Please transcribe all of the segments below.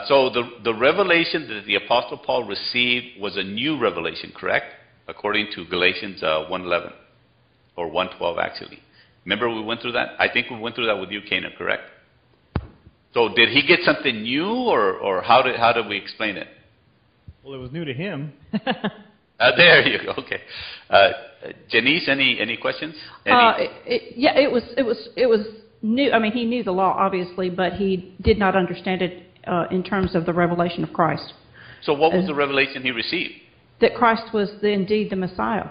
So the revelation that the Apostle Paul received was a new revelation, correct? According to Galatians 1:11, or 1:12 actually. Remember we went through that? I think we went through that with you, Cana, correct? So did he get something new, or how did we explain it? Well, it was new to him. There you go. Okay. Janice, any questions? It was new. I mean, he knew the law, obviously, but he did not understand it in terms of the revelation of Christ. So what was the revelation he received? That Christ was indeed the Messiah.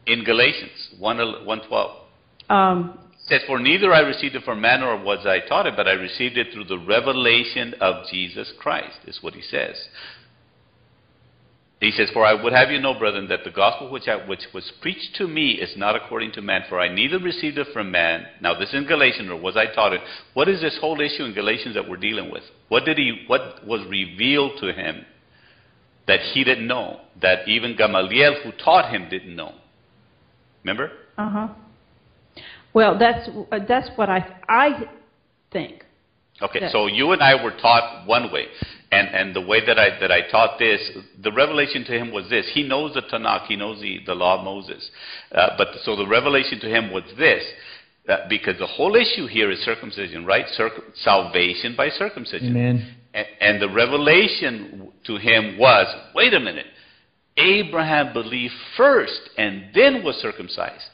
In Galatians 1:12. It says, "For neither I received it from man nor was I taught it, but I received it through the revelation of Jesus Christ," is what he says. He says, "For I would have you know, brethren, that the gospel which was preached to me is not according to man, for I neither received it from man." Now this is in Galatians, or was I taught it? What is this whole issue in Galatians that we're dealing with? What was revealed to him that he didn't know, that even Gamaliel, who taught him, didn't know? Remember? Well, that's what I think. Okay, so you and I were taught one way, and the way that I taught this, the revelation to him was this. He knows the Tanakh, he knows the law of Moses, so the revelation to him was this, because the whole issue here is circumcision, right? Salvation by circumcision. Amen. And the revelation to him was, wait a minute, Abraham believed first and then was circumcised.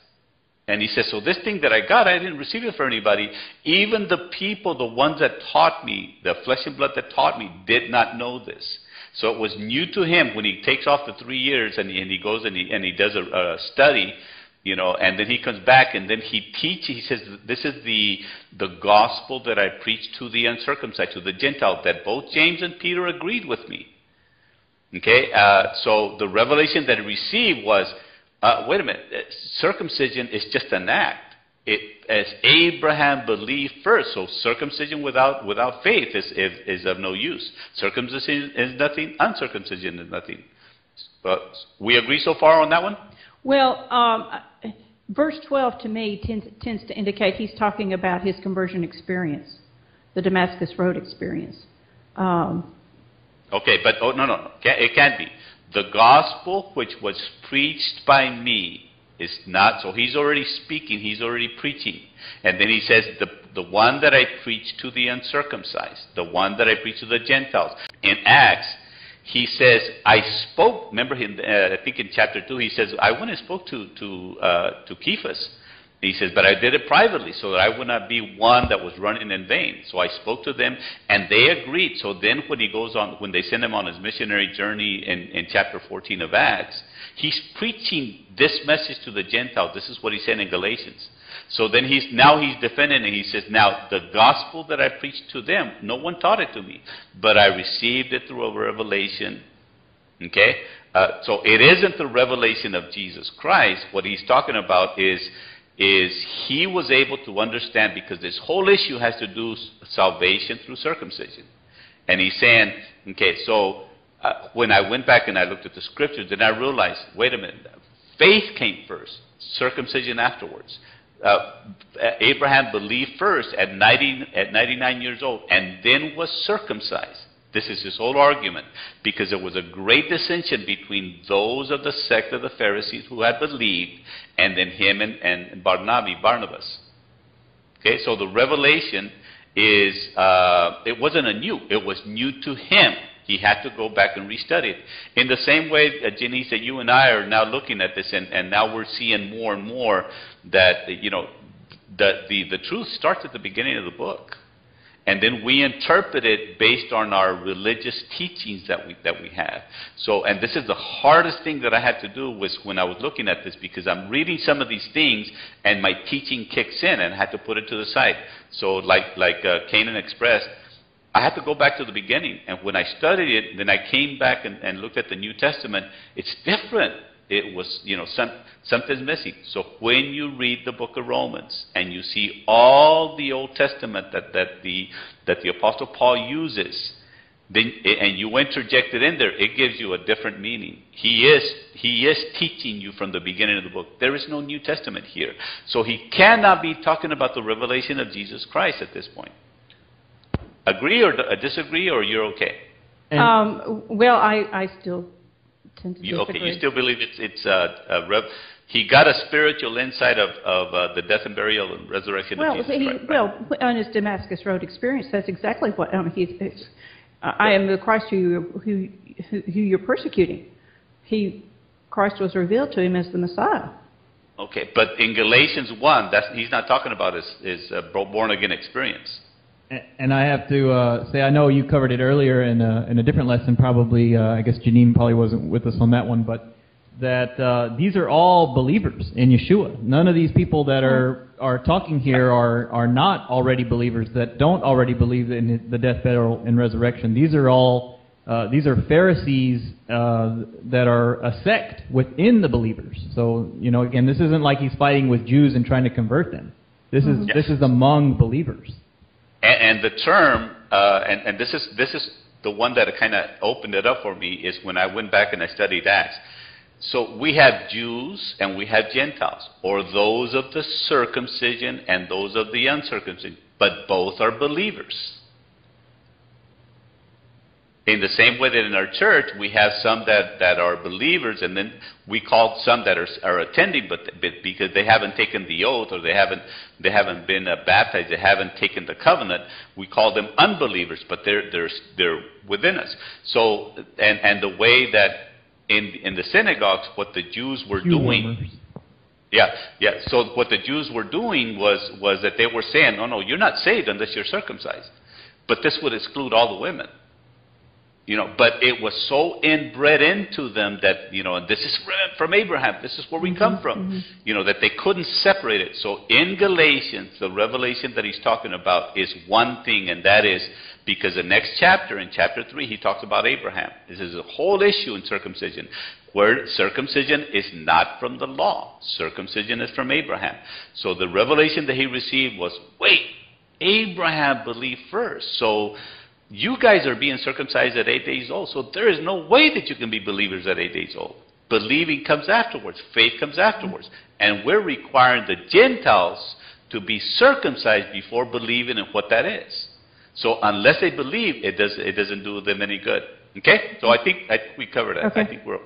And he says, so this thing that I got, I didn't receive it for anybody. Even the people, the ones that taught me, the flesh and blood that taught me, did not know this. So it was new to him when he takes off the 3 years and he goes and he does a study, you know, and then he comes back and then he teaches. He says, this is the gospel that I preached to the uncircumcised, to the Gentiles, that both James and Peter agreed with me. Okay, so the revelation that he received was, wait a minute, circumcision is just an act. As Abraham believed first, so circumcision without faith is of no use. Circumcision is nothing, uncircumcision is nothing. We agree so far on that one? Well, verse 12 to me tends to indicate he's talking about his conversion experience, the Damascus Road experience. Okay, but no, it can't be. The gospel which was preached by me is not, so he's already speaking, he's already preaching. And then he says, the one that I preach to the uncircumcised, the one that I preach to the Gentiles. In Acts, he says, I spoke, remember him, I think in chapter 2, he says, I went and spoke to Cephas. He says, but I did it privately so that I would not be one that was running in vain. So I spoke to them and they agreed. So then when he goes on, when they send him on his missionary journey in chapter 14 of Acts, he's preaching this message to the Gentiles. This is what he said in Galatians. So then he's defending and he says, now the gospel that I preached to them, no one taught it to me, but I received it through a revelation. Okay? So it isn't the revelation of Jesus Christ. What he's talking about is he was able to understand, because this whole issue has to do with salvation through circumcision. And he's saying, okay, so when I went back and I looked at the scriptures, then I realized, wait a minute, faith came first, circumcision afterwards. Abraham believed first at 99 years old and then was circumcised. This is his whole argument, because there was a great dissension between those of the sect of the Pharisees who had believed, and then him and Barnabas. Okay, so the revelation is, it wasn't it was new to him. He had to go back and restudy it. In the same way, Janice, that you and I are now looking at this, and now we're seeing more and more that, you know, the truth starts at the beginning of the book. And then we interpret it based on our religious teachings that we have. So, and this is the hardest thing that I had to do was when I was looking at this, because I'm reading some of these things and my teaching kicks in and I had to put it to the side. So like Canaan expressed, I had to go back to the beginning. And when I studied it, then I came back and looked at the New Testament. It's different. It was, you know, something's missing. So when you read the book of Romans and you see all the Old Testament that the Apostle Paul uses, then and you interject it in there, it gives you a different meaning. He is teaching you from the beginning of the book. There is no New Testament here. So he cannot be talking about the revelation of Jesus Christ at this point. agree or disagree, or you're okay? Well, I still tend to disagree. Okay, you still believe he got a spiritual insight of the death and burial and resurrection of Jesus Christ, right? Well, on his Damascus Road experience, that's exactly what I am the Christ who you're persecuting. Christ was revealed to him as the Messiah. Okay, but in Galatians 1, he's not talking about his born-again experience. And I have to say, I know you covered it earlier in a different lesson, probably, I guess Janine probably wasn't with us on that one, but that these are all believers in Yeshua. None of these people that are talking here are not already believers, that don't already believe in the death, burial, and resurrection. These are all Pharisees that are a sect within the believers. So, again, this isn't like he's fighting with Jews and trying to convert them. This is among believers. And the term, and this is the one that kind of opened it up for me, is when I went back and I studied Acts. So we have Jews and we have Gentiles, or those of the circumcision and those of the uncircumcision, but both are believers. In the same way that in our church we have some that are believers, and then we call some that are attending, but because they haven't taken the oath, or they haven't been baptized, they haven't taken the covenant, we call them unbelievers, but they're within us. So and the way that in the synagogues, what the Jews were doing. So what the Jews were doing was that they were saying, no, you're not saved unless you're circumcised. But this would exclude all the women. But it was so inbred into them that, this is from Abraham, this is where we come from, that they couldn't separate it. So in Galatians, the revelation that he's talking about is one thing, and that is because the next chapter, in chapter 3, he talks about Abraham. This is a whole issue in circumcision, where circumcision is not from the law. Circumcision is from Abraham. So the revelation that he received was, wait, Abraham believed first. So you guys are being circumcised at 8 days old, so there is no way that you can be believers at 8 days old. Believing comes afterwards. Faith comes afterwards. And we're requiring the Gentiles to be circumcised before believing in what that is. So unless they believe, it doesn't do them any good. Okay? So I think we covered that. Okay. I think we're